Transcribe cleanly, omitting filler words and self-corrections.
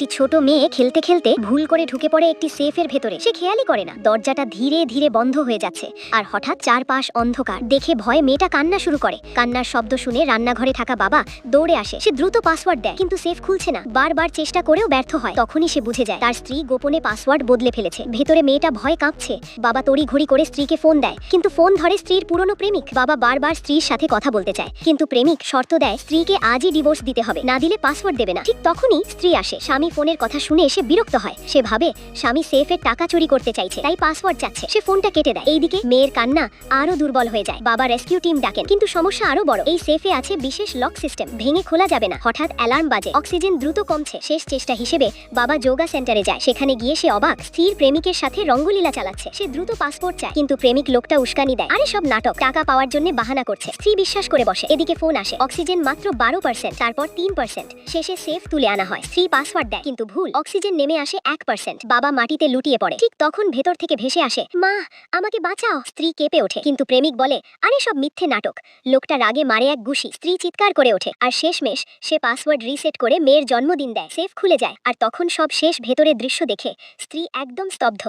একটি ছোট মেয়ে খেলতে খেলতে ভুল করে ঢুকে পড়ে একটি সেফের ভেতরে। সে খেয়ালই করে না দরজাটা ধীরে ধীরে বন্ধ হয়ে যাচ্ছে, আর হঠাৎ চারপাশ অন্ধকার দেখে ভয়ে মেয়েটা কান্না শুরু করে। কান্নার শব্দ শুনে রান্নাঘরে থাকা বাবা দৌড়ে আসে। সে দ্রুত পাসওয়ার্ড দেয়, কিন্তু সেফ খুলছে না। বারবার চেষ্টা করেও ব্যর্থ হয়। তখনই সে বুঝে যায় তার স্ত্রী গোপনে পাসওয়ার্ড বদলে ফেলেছে। ভেতরে মেয়েটা ভয় কাঁপছে। বাবা তড়িঘড়ি করে স্ত্রীকে ফোন দেয়, কিন্তু ফোন ধরে স্ত্রীর পুরনো প্রেমিক। বাবা বারবার স্ত্রীর সাথে কথা বলতে চায়, কিন্তু প্রেমিক শর্ত দেয় স্ত্রীকে আজই ডিভোর্স দিতে হবে, না দিলে পাসওয়ার্ড দেবে না। ঠিক তখনই স্ত্রী আসে। স্বামী ফোনের কথা শুনে এসে বিরক্ত হয়। সে ভাবে স্বামী সেফের টাকা চুরি করতে চাইছে, তাই পাসওয়ার্ড চাচ্ছে। সে ফোনটা কেটে দেয়। এইদিকে মেয়ের কান্না আরো দুর্বল হয়ে যায়। বাবা রেস্কিউ টিম ডাকেন, কিন্তু সমস্যা আরো বড়। এই সেফে আছে বিশেষ লক সিস্টেম, ভেঙে খোলা যাবে না। হঠাৎ অ্যালার্ম বাজে। অক্সিজেন দ্রুত কমছে। শেষ চেষ্টা হিসেবে বাবা যোগা সেন্টারে যায়। সেখানে গিয়ে সে অবাক, স্ত্রীর প্রেমিকের সাথে রঙ্গলীলা চালাচ্ছে। সে দ্রুত পাসপোর্ট চায়, কিন্তু প্রেমিক লোকটা উস্কানি দেয়। আরে সব নাটক, টাকা পাওয়ার জন্য বাহানা করছে। স্ত্রী বিশ্বাস করে বসে। এদিকে ফোন আসে। অক্সিজেন মাত্র 12%, তারপর 3%। শেষে সেফ তুলে আনা হয়। স্ত্রী পাসওয়ার্ড দেয়, কিন্তু ভুল। অক্সিজেন নেমে আসে 1%। বাবা মাটিতে লুটিয়ে পড়ে। ঠিক তখন ভেতর থেকে ভেসে আসে, মা আমাকে বাঁচাও। স্ত্রী কেঁপে ওঠে, কিন্তু প্রেমিক বলে আরে সব মিথ্যে নাটক। লোকটা রাগে মারে এক ঘুষি। স্ত্রী চিৎকার করে ওঠে, আর শেষমেশ সে পাসওয়ার্ড রিসেট করে মেয়ের জন্মদিন দেয়। সেফ খুলে যায়, আর তখন সব শেষ। ভেতরে দৃশ্য দেখে স্ত্রী একদম স্তব্ধ।